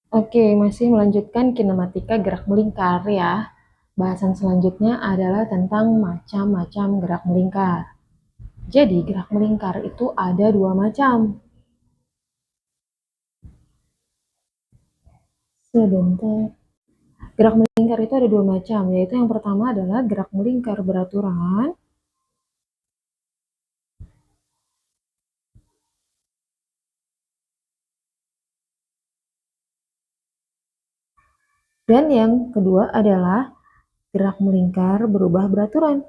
Oke, masih melanjutkan kinematika gerak melingkar ya. Bahasan selanjutnya adalah tentang macam-macam gerak melingkar. Jadi, gerak melingkar itu ada dua macam. Sebentar. Gerak melingkar itu ada dua macam, yaitu yang pertama adalah gerak melingkar beraturan. Dan yang kedua adalah gerak melingkar berubah beraturan.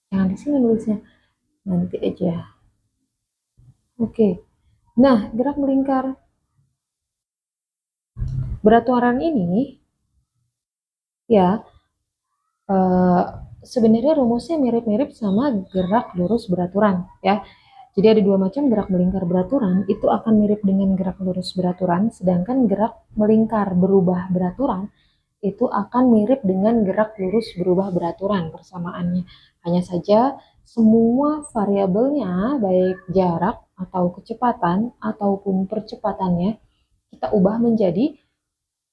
Jangan di sini nulisnya, nanti aja. Oke, nah gerak melingkar beraturan ini ya eh, sebenarnya rumusnya mirip-mirip sama gerak lurus beraturan ya. Jadi ada dua macam gerak melingkar beraturan, itu akan mirip dengan gerak lurus beraturan, sedangkan gerak melingkar berubah beraturan itu akan mirip dengan gerak lurus berubah beraturan persamaannya. Hanya saja semua variabelnya, baik jarak atau kecepatan ataupun percepatannya, kita ubah menjadi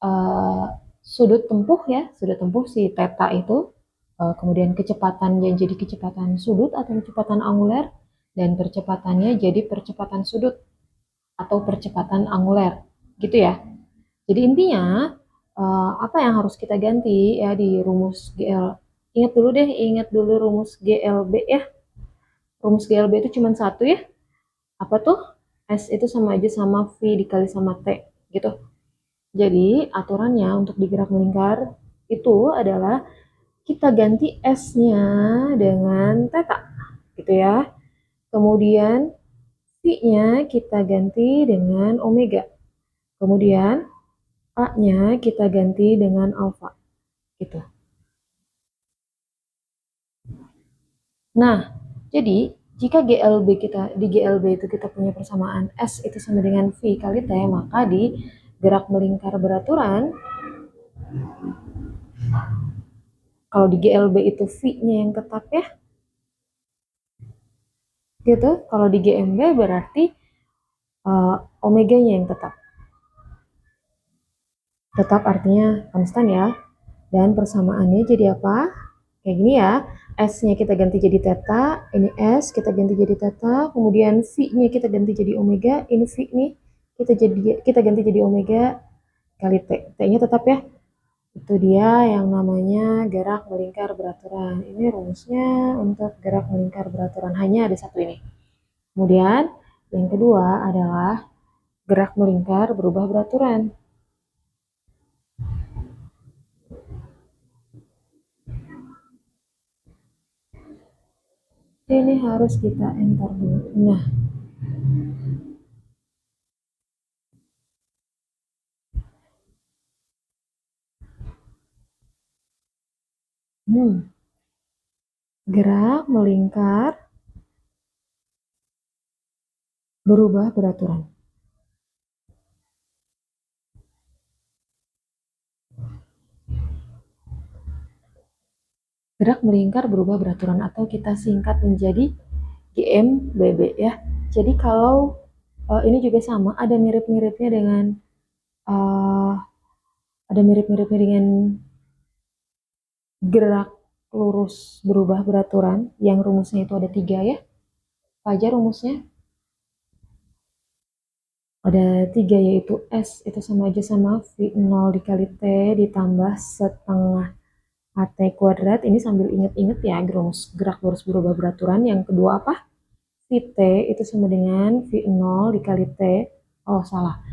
uh, sudut tempuh ya, sudut tempuh si theta itu, kemudian kecepatan yang jadi kecepatan sudut atau kecepatan anguler, dan percepatannya jadi percepatan sudut atau percepatan anguler, gitu ya. Jadi intinya apa yang harus kita ganti ya di rumus GL. Ingat dulu rumus GLB ya. Rumus GLB itu cuma satu ya. Apa tuh? S itu sama aja sama V dikali sama T gitu. Jadi aturannya untuk digerak melingkar itu adalah kita ganti S-nya dengan theta gitu ya. Kemudian V-nya kita ganti dengan omega. Kemudian A-nya kita ganti dengan alfa gitu. Nah, jadi jika di GLB itu kita punya persamaan S itu sama dengan V kali T, maka di gerak melingkar beraturan, kalau di GLB itu V-nya yang tetap ya, gitu. Kalau di GMB berarti omeganya yang tetap. Tetap artinya konstan ya. Dan persamaannya jadi apa? Kayak gini ya. S-nya kita ganti jadi theta, ini S kita ganti jadi theta, kemudian V-nya kita ganti jadi omega, ini V nih kita ganti jadi omega kali T. T-nya tetap ya. Itu dia yang namanya gerak melingkar beraturan. Ini rumusnya untuk gerak melingkar beraturan, hanya ada satu ini. Kemudian yang kedua adalah gerak melingkar berubah beraturan. Ini harus kita enter dulu. Nah, gerak melingkar berubah beraturan. Gerak melingkar berubah beraturan atau kita singkat menjadi GMBB ya. Jadi kalau ini juga sama, ada mirip-miripnya dengan uh, gerak lurus berubah beraturan yang rumusnya itu ada tiga ya. Apa aja rumusnya? Ada tiga, yaitu S itu sama aja sama V0 dikali T ditambah setengah AT kuadrat. Ini sambil inget-inget ya, gerak lurus berubah beraturan. Yang kedua apa? VT itu sama dengan V0 dikali T. Oh salah,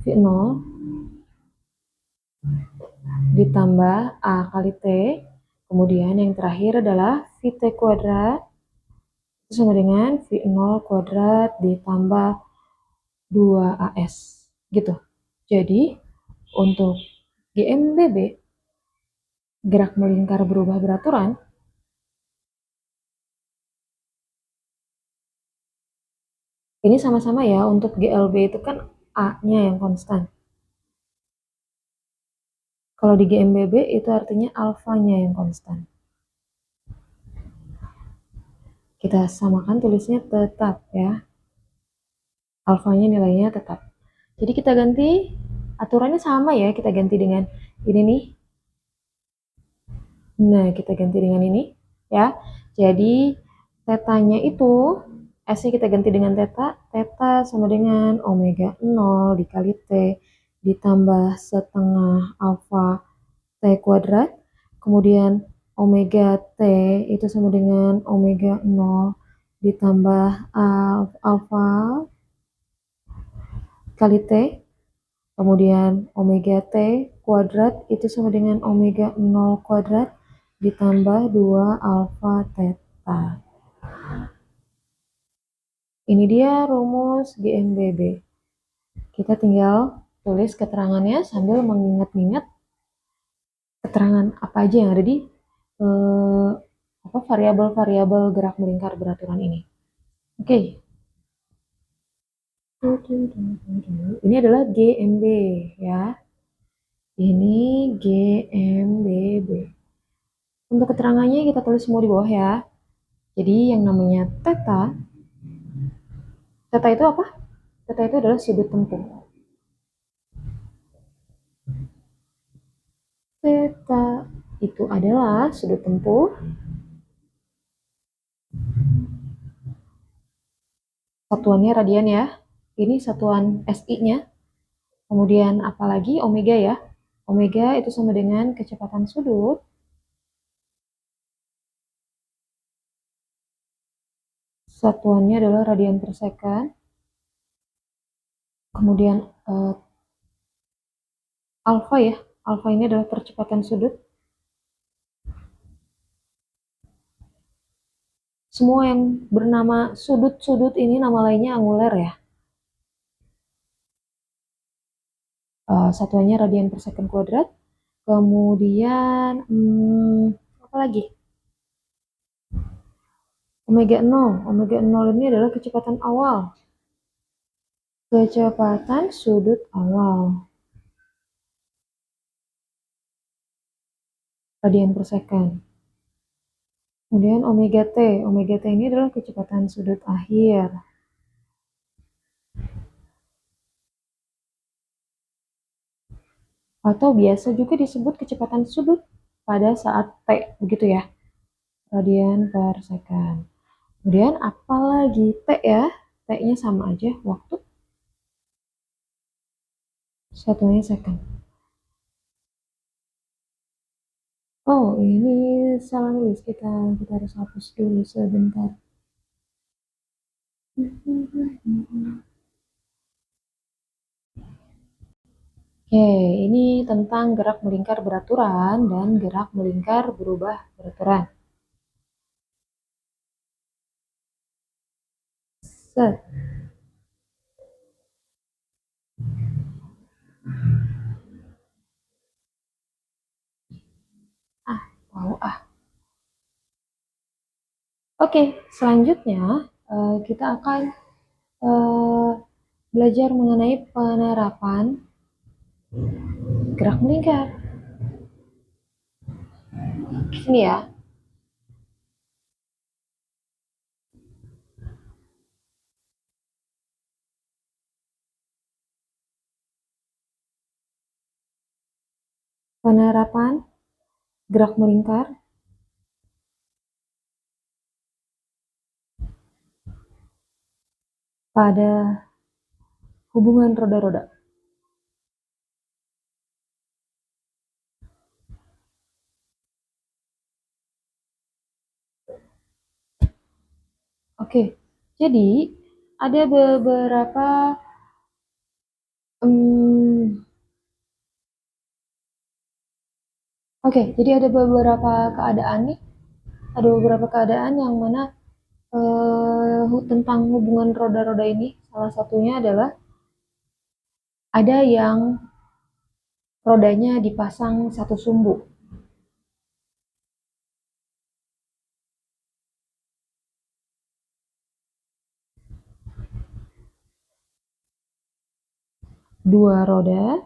V0 ditambah A kali T. Kemudian yang terakhir adalah VT kuadrat itu sama dengan V0 kuadrat ditambah 2AS gitu. Jadi untuk GMBB, gerak melingkar berubah beraturan, ini sama-sama ya. Untuk GLB itu kan A-nya yang konstan. Kalau di GMBB itu artinya alfanya yang konstan. Kita samakan tulisnya tetap ya. Alfanya nilainya tetap. Jadi kita ganti, aturannya sama ya, kita ganti dengan ini nih. Nah, kita ganti dengan ini ya. Jadi tetanya itu S-nya kita ganti dengan theta. Theta sama dengan omega 0 dikali T ditambah setengah alfa T kuadrat. Kemudian omega T itu sama dengan omega 0 ditambah alfa kali T. Kemudian omega T kuadrat itu sama dengan omega 0 kuadrat ditambah 2 alfa theta. Ini dia rumus GMBB. Kita tinggal tulis keterangannya sambil mengingat-ingat keterangan apa aja yang ada di variabel-variabel gerak melingkar beraturan ini. Oke. Ini adalah GMB ya. Ini GMBB. Untuk keterangannya kita tulis semua di bawah ya. Jadi yang namanya theta itu apa? Theta itu adalah sudut tempuh. Theta itu adalah sudut tempuh. Satuannya radian ya. Ini satuan SI-nya. Kemudian apalagi omega ya. Omega itu sama dengan kecepatan sudut. Satuannya adalah radian per second. Kemudian alfa ya. Alfa ini adalah percepatan sudut. Semua yang bernama sudut-sudut ini nama lainnya angular ya. Satuannya radian per second kuadrat. Kemudian apa lagi? Omega 0. Omega 0 ini adalah kecepatan awal. Kecepatan sudut awal. Radian per second. Kemudian omega T. Omega T ini adalah kecepatan sudut akhir. Atau biasa juga disebut kecepatan sudut pada saat T, begitu ya. Radian per second. Kemudian apalagi T ya. T-nya sama aja waktu. Satunya second. Oh, ini salah nulis. Kita harus hapus dulu sebentar. Oke, ini tentang gerak melingkar beraturan dan gerak melingkar berubah beraturan. Set. Tahu ah. Oke, selanjutnya kita akan belajar mengenai penerapan gerak melingkar. Sini ya. Penerapan gerak melingkar pada hubungan roda-roda. Oke, jadi ada beberapa jadi ada beberapa keadaan nih. Ada beberapa keadaan yang mana tentang hubungan roda-roda ini. Salah satunya adalah ada yang rodanya dipasang satu sumbu. Dua roda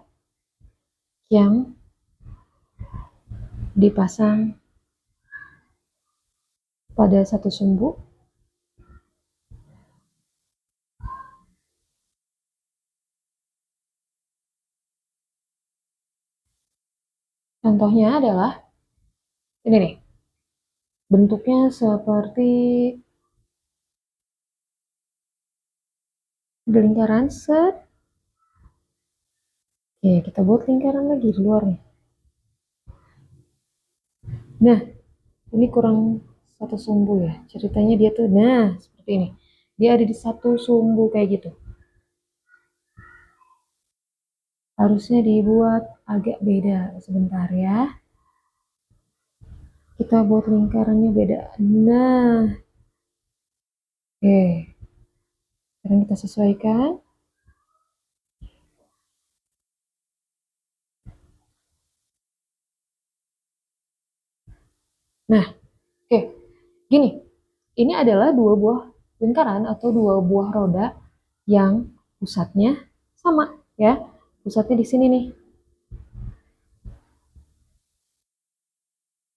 yang dipasang pada satu sumbu. Contohnya adalah ini nih. Bentuknya seperti ada lingkaran set. Oke, kita buat lingkaran lagi di luar nih. Nah, ini kurang satu sumbu ya. Ceritanya dia tuh, nah seperti ini. Dia ada di satu sumbu kayak gitu. Harusnya dibuat agak beda. Sebentar ya. Kita buat lingkarannya beda. Nah, oke. Sekarang kita sesuaikan. Nah, oke. Gini, ini adalah dua buah lingkaran atau dua buah roda yang pusatnya sama ya. Pusatnya di sini nih.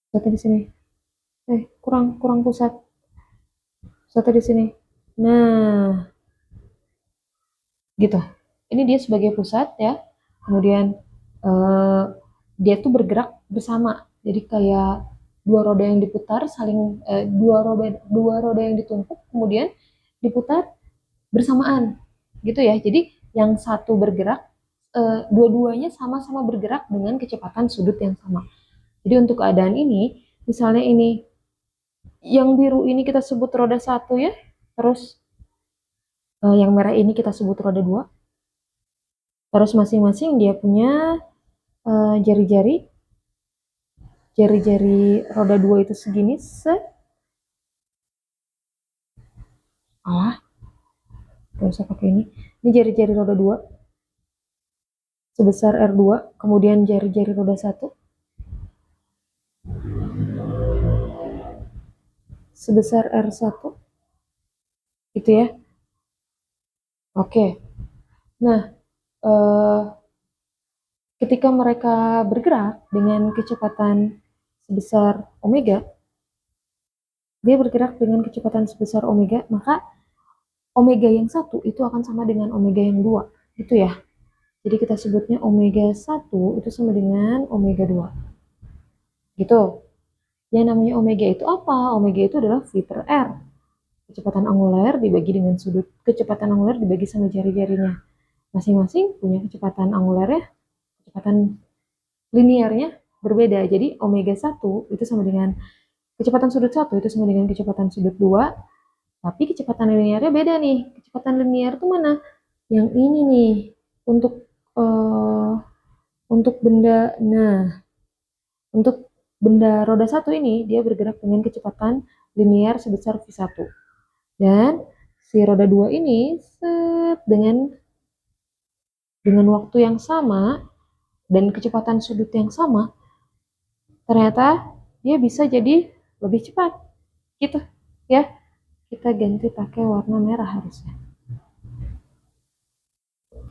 Pusatnya di sini. Kurang kurang pusat. Pusatnya di sini. Nah, gitu. Ini dia sebagai pusat ya. Kemudian eh, dia tuh bergerak bersama. Jadi kayak dua roda yang diputar saling dua roda yang ditumpuk kemudian diputar bersamaan. Gitu ya. Jadi yang satu bergerak dua-duanya sama-sama bergerak dengan kecepatan sudut yang sama. Jadi untuk keadaan ini, misalnya ini yang biru ini kita sebut roda satu ya, terus yang merah ini kita sebut roda dua. Terus masing-masing dia punya jari-jari, jari-jari roda dua itu segini, gak usah pakai ini. Ini jari-jari roda dua sebesar R2, kemudian jari-jari roda satu sebesar R1, gitu ya. Oke. Nah, eh, ketika mereka bergerak dengan kecepatan sebesar omega, dia bergerak dengan kecepatan sebesar omega, maka omega yang satu itu akan sama dengan omega yang dua, itu ya. Jadi kita sebutnya omega 1 itu sama dengan omega 2. Gitu. Yang namanya omega itu apa? Omega itu adalah V per R. Kecepatan angular dibagi dengan sudut. Kecepatan angular dibagi sama jari-jarinya. Masing-masing punya kecepatan angular ya. Kecepatan linearnya berbeda. Jadi omega 1 itu sama dengan kecepatan sudut 1 itu sama dengan kecepatan sudut 2. Tapi kecepatan linearnya beda nih. Kecepatan linear itu mana? Yang ini nih. Untuk uh, untuk benda, nah untuk benda roda satu ini dia bergerak dengan kecepatan linear sebesar V1. Dan si roda 2 ini dengan waktu yang sama dan kecepatan sudut yang sama, ternyata dia bisa jadi lebih cepat. Gitu ya. Kita ganti pakai warna merah harusnya.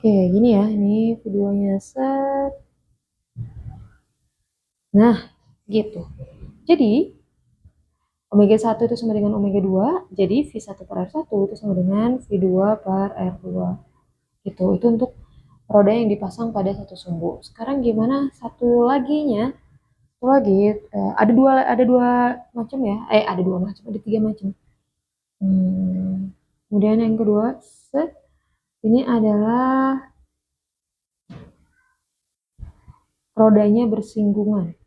Oke, gini ya. Ini videonya set. Nah, gitu. Jadi omega 1 itu sama dengan omega 2, jadi V1 per R1 itu sama dengan V2 per R2. Gitu, itu untuk roda yang dipasang pada satu sumbu. Sekarang gimana satu laginya? Satu lagi, ada dua macam ya, ada tiga macam. Kemudian yang kedua, ini adalah rodanya bersinggungan.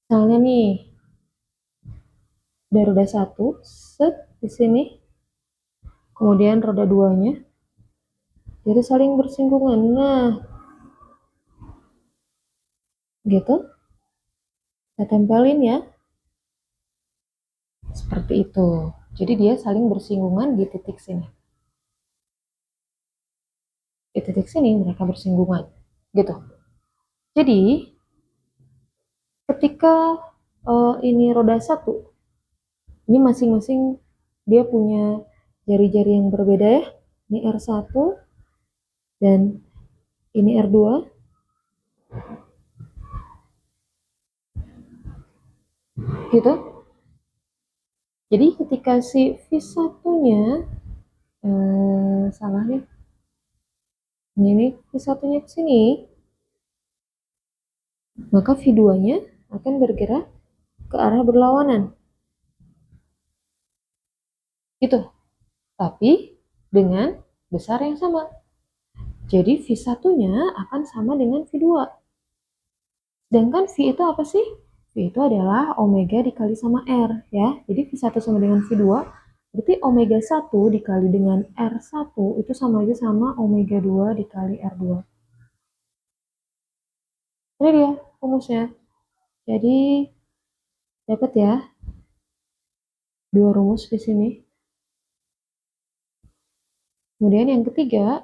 Misalnya nih, ada roda satu, di sini, kemudian roda duanya, jadi saling bersinggungan. Nah, gitu, kita tempelin ya, seperti itu. Jadi dia saling bersinggungan di titik sini. Di titik sini mereka bersinggungan, gitu. Jadi ketika ini roda satu, ini masing-masing dia punya jari-jari yang berbeda ya. Ini R1 dan ini R2. gitu. Jadi ketika si V1-nya salah nih, ini V1-nya ke sini, maka V2-nya akan bergerak ke arah berlawanan. Gitu. Tapi dengan besar yang sama. Jadi V1-nya akan sama dengan V2. Sedangkan V itu apa sih? V itu adalah omega dikali sama R, ya. Jadi V1 sama dengan V2, berarti omega 1 dikali dengan R1 itu sama aja sama omega 2 dikali R2. Ini dia rumusnya. Jadi dapat ya dua rumus di sini. Kemudian yang ketiga,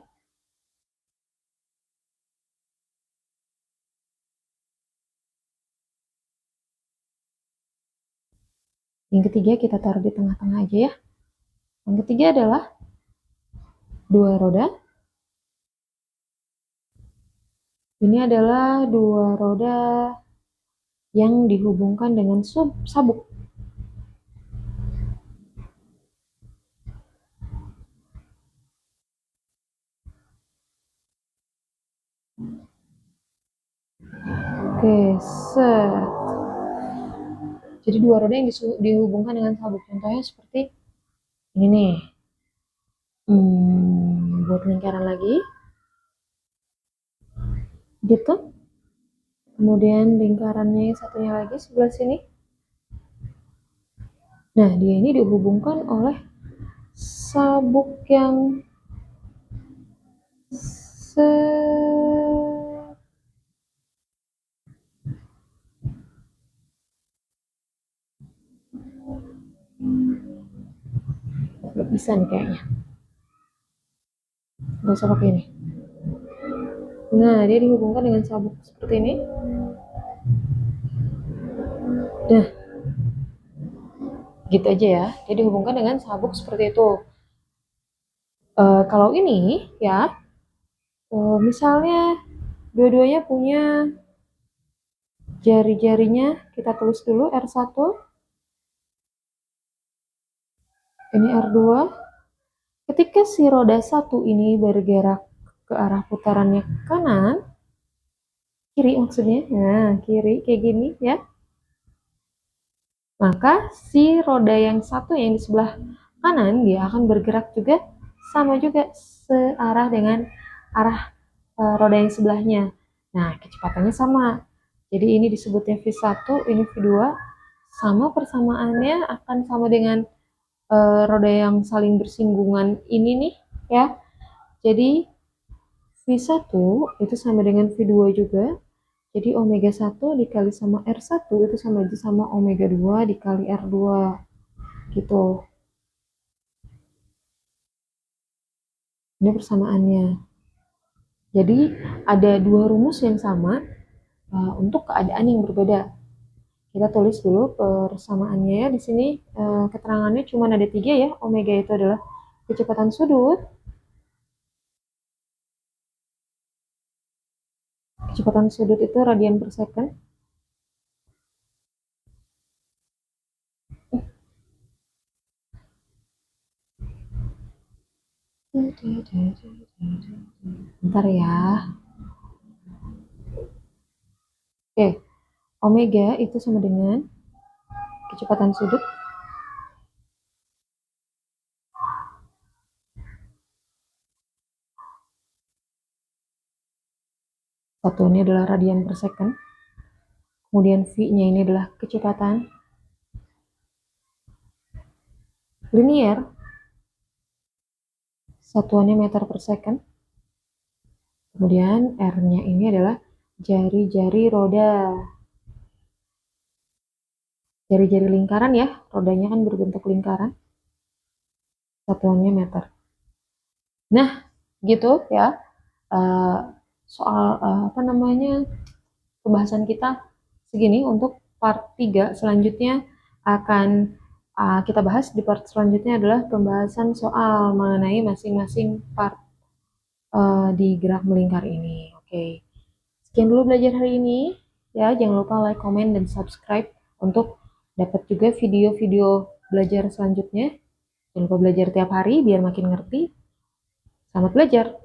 kita taruh di tengah-tengah aja ya. Yang ketiga adalah dua roda. Ini adalah dua roda yang dihubungkan dengan sabuk. Oke, set. Jadi dua roda yang dihubungkan dengan sabuk. Contohnya seperti ini nih. Buat lingkaran lagi. Gitu. Kemudian lingkarannya satunya lagi sebelah sini. Nah, dia ini dihubungkan oleh sabuk yang nggak bisa nih kayaknya. Nggak usah pakai ini. Nah, dia dihubungkan dengan sabuk seperti ini. Nah, gitu aja ya. Dia dihubungkan dengan sabuk seperti itu. Kalau ini ya, misalnya dua-duanya punya jari-jarinya, kita tulis dulu R1, ini R2. Ketika si roda 1 ini bergerak ke arah putarannya kanan, kiri maksudnya, nah kiri kayak gini ya, maka si roda yang satu yang di sebelah kanan dia akan bergerak juga sama juga searah dengan arah roda yang sebelahnya. Nah, kecepatannya sama. Jadi ini disebutnya V1, ini V2. Sama persamaannya akan sama dengan roda yang saling bersinggungan ini nih ya. Jadi V1 itu sama dengan V2 juga. Jadi omega 1 dikali sama R1 itu sama aja sama omega 2 dikali R2. Gitu. Ini persamaannya. Jadi ada dua rumus yang sama untuk keadaan yang berbeda. Kita tulis dulu persamaannya ya. Di sini keterangannya cuma ada 3 ya. Omega itu adalah kecepatan sudut. Kecepatan sudut itu radian per second. Bentar ya. Oke, omega itu sama dengan kecepatan sudut satuannya adalah radian per second. Kemudian V-nya ini adalah kecepatan linier. Satuannya meter per second. Kemudian R-nya ini adalah jari-jari roda. Jari-jari lingkaran ya, rodanya kan berbentuk lingkaran. Satuannya meter. Nah, gitu ya. Soal apa namanya pembahasan kita segini untuk part 3. Selanjutnya akan kita bahas di part selanjutnya adalah pembahasan soal mengenai masing-masing part di gerak melingkar ini. Oke. Sekian dulu belajar hari ini. Ya, jangan lupa like, comment, dan subscribe untuk dapat juga video-video belajar selanjutnya. Jangan lupa belajar tiap hari biar makin ngerti. Selamat belajar!